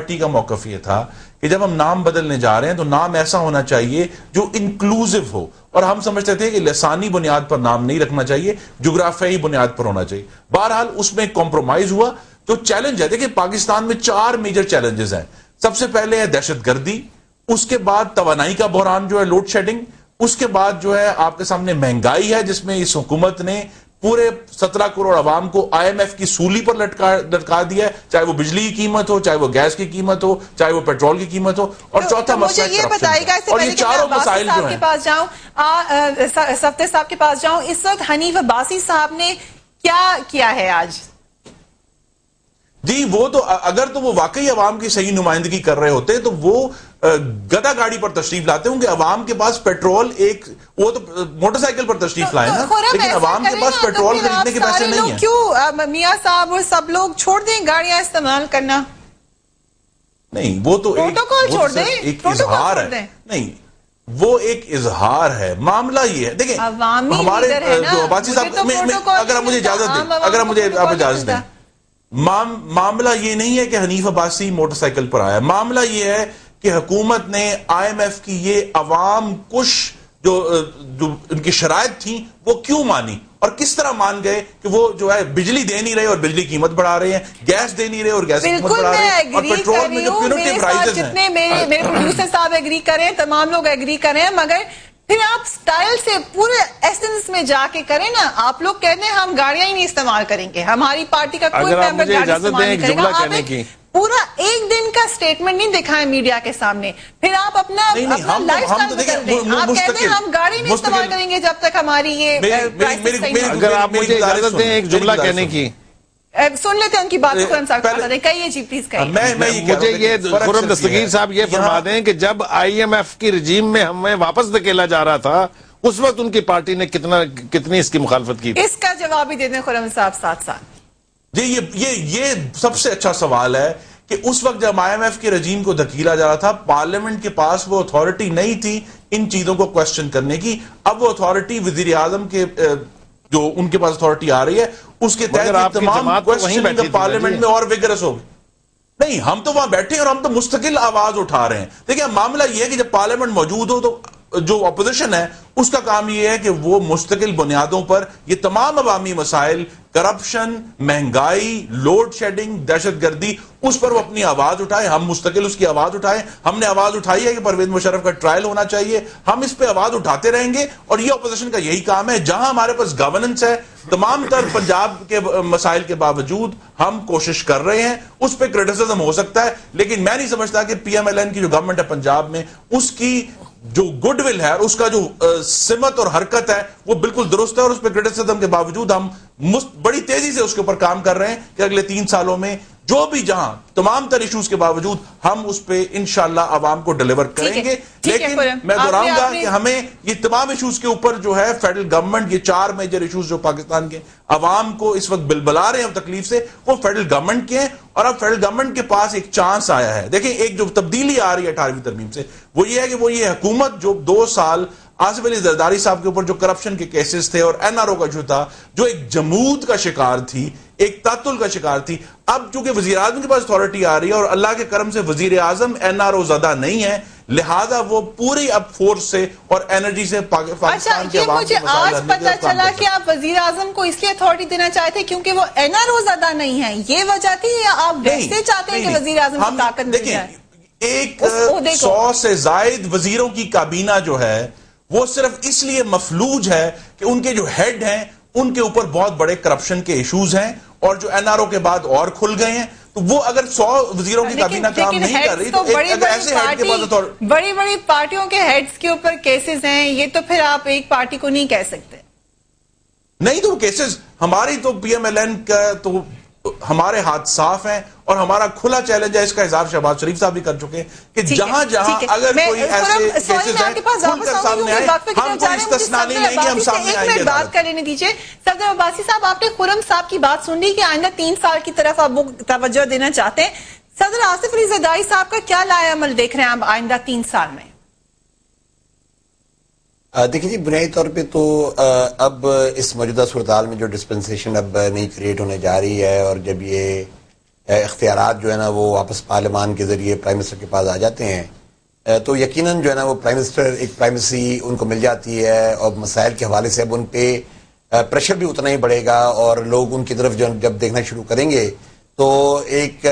Party کا موقف یہ تھا کہ جب ہم نام بدلنے جا رہے ہیں تو نام ایسا ہونا چاہیے جو انکلوزیو ہو، اور ہم سمجھتے تھے کہ لسانی بنیاد پر نام نہیں رکھنا چاہیے، جغرافیائی بنیاد پر ہونا چاہیے. بہرحال اس میں کمپرومائز ہوا. جو چیلنج ہے، دیکھیں پاکستان میں 4 میجر چیلنجز ہیں. سب سے پہلے ہے دہشت گردی، اس کے بعد توانائی کا بحران جو ہے لوڈ شیڈنگ، اس کے بعد جو ہے آپ کے سامنے مہنگائی ہے جس میں اس حکومت نے پورے 17 کروڑ عوام کو IMF کی سولی پر لٹکا دیا ہے، چاہے وہ بجلی کی قیمت ہو، چاہے وہ گیس کی قیمت ہو، چاہے وہ پیٹرول کی قیمت ہو. اور چوتھا مسئلہ مجھے یہ بتائیے گا، اور یہ چاروں مسائل جو ہیں، کے پاس جاؤں، صفدر صاحب کے پاس جاؤں، اس وقت حنیف عباسی صاحب نے کیا کیا ہے آج؟ جی وہ تو اگر تو وہ واقعی عوام کی صحیح نمائندگی کر رہے ہوتے تو وہ گدا گاڑی پر تشریف لاتے ہوں گے. عوام کے پاس پیٹرول وہ تو موٹر سائیکل پر تشریف لائے نا، لیکن عوام کے پاس پیٹرول خریدنے کے پیسے نہیں ہیں. کیوں میاں صاحب اور سب لوگ چھوڑ دیں گاڑیاں استعمال کرنا؟ نہیں وہ تو ایک اظہار ہے. نہیں وہ ایک اظہار ہے. معاملہ یہ ہے، دیکھیں ہمارے جو عباسی صاحب، اگر آپ مجھے اجازت دیں، معاملہ یہ نہیں ہے کہ حنیف عباسی موٹر سائیکل پر آیا. معاملہ یہ ہے کہ حکومت نے IMF کی یہ عوام کش جو ان کی شرائط تھیں وہ کیوں مانی، اور کس طرح مان گئے کہ وہ جو ہے بجلی دے نہیں رہے اور بجلی قیمت بڑھا رہے ہیں، گیس دے نہیں رہے اور گیس قیمت بڑھا رہے ہیں، اور پیٹرول میں جو پیونٹی پرائزز ہیں. جتنے میرے پروڈیوسر صاحب ایگری کریں، تمام لوگ ایگری کریں، مگر پھر آپ سٹائل سے پورے ایسنس میں جا کے کریں نا. آپ لوگ کہتے ہیں ہم گاڑیاں ہی نہیں استعمال کریں گے، ہماری پارٹی کا کوئی ممبر گاڑی استعمال نہیں کرے گا. آپ پورا ایک دن کا سٹیٹمنٹ نہیں دکھائیں میڈیا کے سامنے، پھر آپ اپنا لائف سٹائل بدل دیں. آپ کہتے ہیں ہم گاڑی نہیں استعمال کریں گے جب تک ہماری یہ اگر آپ مجھے اجازت دیں ایک جملہ کہنے کی. سن لیتے ہیں ان کی بات کو. خرم صاحب بتا دیں، کہیے جی پلیز کہیے. مجھے یہ خرم دستگیر صاحب یہ فرما دیں کہ جب IMF کی رجیم میں ہمیں واپس دھکیلا جا رہا تھا اس وقت ان کی پارٹی نے کتنی اس کی مخالفت کی؟ اس کا جواب بھی دے دیں خرم صاحب ساتھ ساتھ. جی یہ سب سے اچھا سوال ہے کہ اس وقت جب IMF کے رجیم کو دھکیلا جا رہا تھا پارلیمنٹ کے پاس وہ اتھارٹی نہیں تھی ان چیزوں کو کوسچن کرنے کی. اب وہ اتھارٹی وزیر اعظم کے جو ان کے پاس اتھارٹی آ رہی ہے اس کے تحت تمام کوسچننگ پارلیمنٹ میں اور ویگرس ہوگی. نہیں ہم تو وہاں بیٹھے ہیں اور ہم تو مستقل آواز اٹھا رہے ہیں. دیکھیں معاملہ یہ ہے کہ جب پارلیمنٹ موجود ہو تو جو اپوزیشن ہے اس کا کام یہ ہے کہ وہ مستقل بنیادوں پر یہ تمام عوامی مسائل، کرپشن، مہنگائی، لوڈ شیڈنگ، دہشت گردی، اس پر وہ اپنی آواز اٹھائے. ہم مستقل اس کی آواز اٹھائیں. ہم نے آواز اٹھائی ہے کہ پرویز مشرف کا ٹرائل ہونا چاہیے. ہم اس پہ آواز اٹھاتے رہیں گے اور یہ اپوزیشن کا یہی کام ہے. جہاں ہمارے پاس گورننس ہے تمام تر پنجاب کے مسائل کے باوجود ہم کوشش کر رہے ہیں. اس پہ کرٹیسزم ہو سکتا ہے لیکن میں نہیں سمجھتا کہ PMLN کی جو گورنمنٹ ہے پنجاب میں اس کی جو گڈ ول ہے اور اس کا جو سمت اور حرکت ہے وہ بالکل درست ہے. اور اس پہ کرٹیسزم کے باوجود ہم بڑی تیزی سے اس کے اوپر کام کر رہے ہیں کہ اگلے 3 سالوں میں جو بھی جہاں تمام تر ایشوز کے باوجود ہم اس پہ انشاءاللہ عوام کو ڈیلیور کریں گے. لیکن میں دہراؤں گا کہ ہمیں یہ تمام ایشوز کے اوپر جو ہے فیڈرل گورنمنٹ، یہ 4 میجر ایشوز جو پاکستان کے عوام کو اس وقت بلبلا رہے ہیں تکلیف سے، وہ فیڈرل گورنمنٹ کے ہیں. اور اب فیڈرل گورنمنٹ کے پاس ایک چانس آیا ہے. دیکھیں ایک جو تبدیلی آ رہی ہے 18ویں ترمیم سے وہ یہ ہے کہ وہ یہ حکومت جو 2 سال آصف علی زرداری صاحب کے اوپر جو کرپشن کے کیسز تھے اور NRO کا جو تھا، جو ایک جمود کا شکار تھی، ایک تعطل کا شکار تھی، اب چونکہ وزیر اعظم کے پاس اتھارٹی آ رہی ہے اور اللہ کے کرم سے وزیر اعظم NRO زدہ نہیں ہے، لہذا وہ پوری اب فورس سے اور انرجی سے پاکستان کے عوام کے مسائل حل کرنے کے لیے کام کر سکتے ہیں. مجھے آج پتہ چلا کہ آپ وزیر اعظم کو اس لیے اتھارٹی دینا چاہتے کیونکہ وہ NRO زدہ نہیں ہے، یہ وجہ تھی یا آپ ویسے چاہتے ہیں کہ وزیر اعظم کی طاقت مل جائے؟ ایک 100 سے زائد وزیروں کی کابینہ جو ہے وہ صرف اس لیے مفلوج ہے کہ ان کے جو ہیڈ ہیں ان کے اوپر بہت بڑے کرپشن کے ایشوز ہیں اور جو NRO کے بعد اور کھل گئے ہیں. تو وہ اگر 100 وزیروں کی کابینہ کام نہیں کر رہی تو ایسے ہیڈ کے بعد بڑی بڑی پارٹیوں کے ہیڈز کے اوپر کیسز ہیں، یہ تو پھر آپ ایک پارٹی کو نہیں کہہ سکتے. نہیں تو وہ کیسز ہماری تو PMLN کا تو ہمارے ہاتھ صاف ہیں اور ہمارا کھلا چیلنج ہے. اس کا اظہار شہباز شریف صاحب بھی کر چکے ہیں کہ جہاں جہاں اگر کوئی ایسے کیسز ہیں کھل کر سامنے آئے، ہم کوئی استثناء نہیں لیں گے، ہم سامنے آئیں گے. بات کر لینے دیجئے. صفدر عباسی صاحب آپ نے خرم صاحب کی بات سن لی کہ آئندہ 3 سال کی طرف آپ توجہ دینا چاہتے ہیں. صدر آصف علی زرداری صاحب کا کیا لائے عمل دیکھ رہے ہیں آپ آئندہ 3 سال میں؟ دیکھیں جی بنیادی طور پہ تو اب اس موجودہ صورتحال میں جو ڈسپنسیشن اب نئی کریٹ ہونے جا رہی ہے اور جب یہ اختیارات جو ہے نا وہ واپس پارلیمان کے ذریعے پرائم منسٹر کے پاس آ جاتے ہیں تو یقیناً جو ہے نا وہ پرائم منسٹر ایک پرائمیسی ان کو مل جاتی ہے اور مسائل کے حوالے سے اب ان پہ پریشر بھی اتنا ہی بڑھے گا اور لوگ ان کی طرف جب دیکھنا شروع کریں گے تو ایک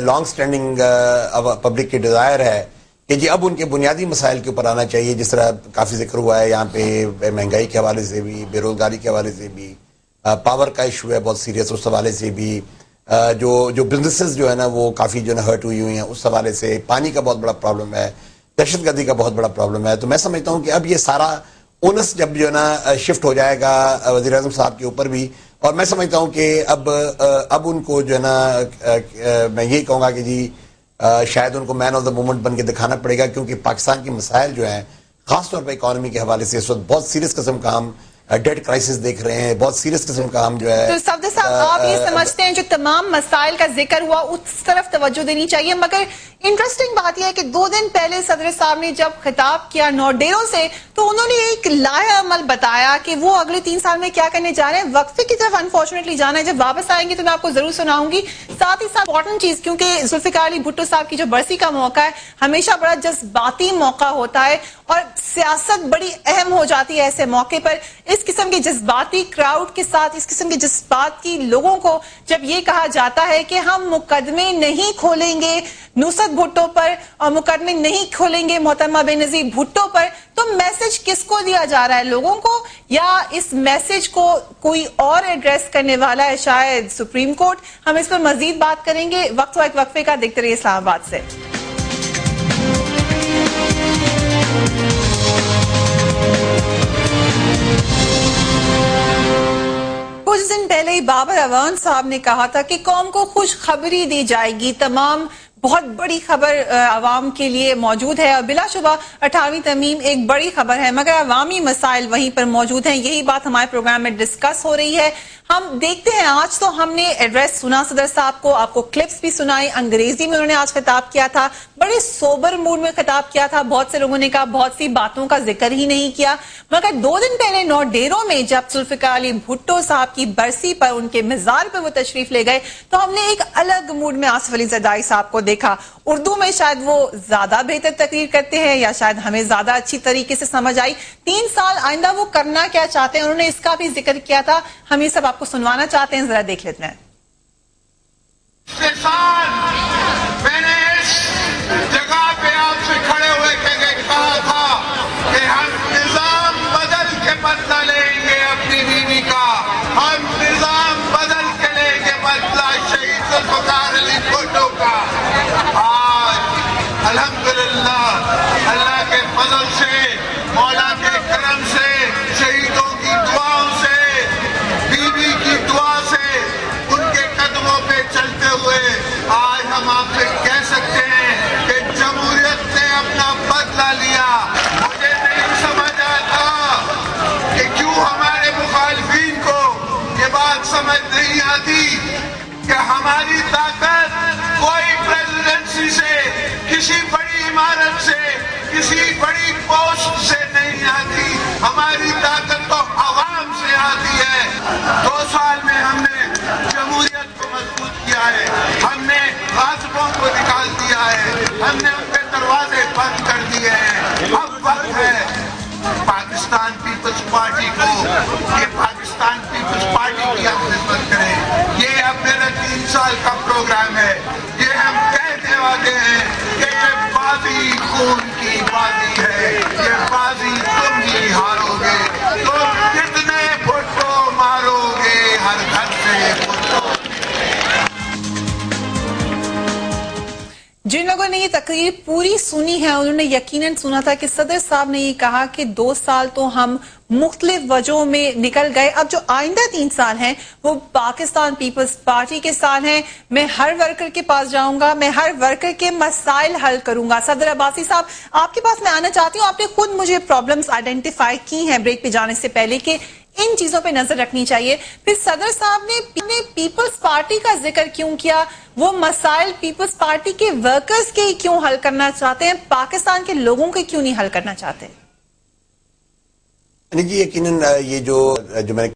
لانگ سٹینڈنگ پبلک کی ڈیزائر ہے کہ جی اب ان کے بنیادی مسائل کے اوپر آنا چاہیے، جس طرح کافی ذکر ہوا ہے یہاں پہ مہنگائی کے حوالے سے بھی، بے روزگاری کے حوالے سے بھی، پاور کا ایشو ہے بہت سیریس، اس حوالے سے بھی جو بزنسز جو ہے نا وہ کافی جو ہے نا ہرٹ ہوئی ہیں اس حوالے سے، پانی کا بہت بڑا پرابلم ہے، دہشت گردی کا بہت بڑا پرابلم ہے. تو میں سمجھتا ہوں کہ اب یہ سارا اونس جب جو ہے نا شفٹ ہو جائے گا وزیر اعظم صاحب کے اوپر بھی، اور میں سمجھتا ہوں کہ اب ان کو جو ہے نا میں یہی کہوں گا کہ جی شاید ان کو مین آف دا مومنٹ بن کے دکھانا پڑے گا، کیونکہ پاکستان کی مسائل جو ہیں خاص طور پہ اکانومی کے حوالے سے اس وقت بہت سیریس قسم کا ہم ڈیٹ کرائسس دیکھ رہے ہیں، بہت سیریس قسم کا ہم جو ہے. تو صفدر صاحب آپ یہ سمجھتے ہیں جو تمام مسائل کا ذکر ہوا اس طرف توجہ دینی چاہیے، مگر انٹرسٹنگ بات یہ ہے کہ 2 دن پہلے صدر صاحب نے جب خطاب کیا نوڈیرو سے تو انہوں نے ایک لایا عمل بتایا کہ وہ اگلے 3 سال میں کیا کرنے جا رہے ہیں. وقفے کی طرف انفارچونیٹلی جانا ہے، جب واپس آئیں گے تو میں آپ کو ضرور سناؤں گی. ساتھ ہی ساتھ امپورٹنٹ چیز، کیونکہ ذوالفقار علی بھٹو صاحب کی جو برسی کا موقع ہے ہمیشہ بڑا جذباتی موقع ہوتا ہے اور سیاست بڑی اہم ہو جاتی ہے ایسے موقع پر. اس قسم کے جذباتی کراؤڈ کے ساتھ، اس قسم کے جذبات کی لوگوں کو جب یہ کہا جاتا ہے کہ ہم مقدمے نہیں کھولیں گے نصرت بھٹو پر اور مقدمے نہیں کھولیں گے محترمہ بینظیر بھٹو پر، تو میسج کس کو دیا جا رہا ہے، لوگوں کو، یا اس میسج کو کوئی اور ایڈریس کرنے والا ہے شاید سپریم کورٹ؟ ہم اس پر مزید بات کریں گے وقت وقفے کا. دیکھتے رہیے اسلام آباد سے. کچھ دن پہلے ہی بابر اعوان صاحب نے کہا تھا کہ قوم کو خوشخبری دی جائے گی، تمام بہت بڑی خبر عوام کے لیے موجود ہے، اور بلا شبہ 18ویں ترمیم ایک بڑی خبر ہے، مگر عوامی مسائل وہیں پر موجود ہیں. یہی بات ہمارے پروگرام میں ڈسکس ہو رہی ہے. ہم دیکھتے ہیں آج تو ہم نے ایڈریس سنا صدر صاحب کو، آپ کو کلپس بھی سنائی، انگریزی میں انہوں نے آج خطاب کیا تھا، بڑے سوبر موڈ میں خطاب کیا تھا. بہت سے لوگوں نے کہا بہت سی باتوں کا ذکر ہی نہیں کیا. مگر 2 دن پہلے نوڈیرو میں جب ذوالفقار علی بھٹو صاحب کی برسی پر ان کے مزار پر وہ تشریف لے گئے تو ہم نے ایک الگ موڈ میں آصف علی زرداری صاحب کو دیکھا. اردو میں شاید وہ زیادہ بہتر تقریر کرتے ہیں یا شاید ہمیں زیادہ اچھی طریقے سے سمجھ آئی. 3 سال آئندہ وہ کرنا کیا چاہتے ہیں انہوں نے اس کا بھی ذکر کیا تھا. ہم یہ سب آپ کو سنوانا چاہتے ہیں، ذرا دیکھ لیتے ہیں. میں نے اس جگہ پہ آپ سے کھڑے ہوئے کہا تھا کہ ہم نظام بدل کے بدلہ لیں گے اپنی بیوی کا، ہم نظام بدل کے لیں گے بدلہ شہید ذوالفقار علی بھٹو کا. آج الحمدللہ اللہ کے فضل سے، مولا کے کرم سے، شہیدوں کی دعاؤں سے، بیوی کی دعا سے، ان کے قدموں پہ چلتے ہوئے آج ہم آپ سے کہہ سکتے ہیں کہ جمہوریت نے اپنا بدلہ لیا. مجھے نہیں سمجھ آتا کہ کیوں ہمارے مخالفین کو یہ بات سمجھ نہیں آتی کہ ہماری طاقت کوئی پریزیڈنسی سے، کسی بڑی عمارت سے، کسی بڑی پوسٹ سے نہیں آتی. ہماری طاقت تو عوام سے آتی ہے. 2 سال میں ہم نے جمہوریت کو مضبوط کیا ہے، ہم نے غاصبوں کو نکال دیا ہے، ہم نے ان کے دروازے بند کر دیے ہیں. اب وقت ہے پاکستان پیپلز پارٹی کو، یہ پاکستان پیپلز پارٹی کی ہم خدمت کریں. یہ اب میرا 3 سال کا پروگرام ہے. یہ ہم کہنے والے ہیں کہ یہ بازی خون کی بازی ہے، یہ بازی تم ہی ہارو گے. تم کتنے بھٹو مارو گے، ہر گھر سے بھٹو. جن لوگوں نے یہ تقریر پوری سنی ہے انہوں نے یقیناً سنا تھا کہ صدر صاحب نے یہ کہا کہ 2 سال تو ہم مختلف وجہوں میں نکل گئے، اب جو آئندہ 3 سال ہیں وہ پاکستان پیپلز پارٹی کے سال ہیں. میں ہر ورکر کے پاس جاؤں گا، میں ہر ورکر کے مسائل حل کروں گا. صدر عباسی صاحب آپ کے پاس میں آنا چاہتی ہوں. آپ نے خود مجھے پرابلمز آئیڈینٹیفائی کی ہیں بریک پہ جانے سے پہلے کہ ان چیزوں پہ نظر رکھنی چاہیے. پھر صدر صاحب نے پیپلز پارٹی کا ذکر کیوں کیا؟ وہ مسائل پیپلز پارٹی کے ورکرز کے کیوں حل کرنا چاہتے ہیں، پاکستان کے لوگوں کے کیوں نہیں حل کرنا چاہتے؟ جی یقیناً یہ جو میں نے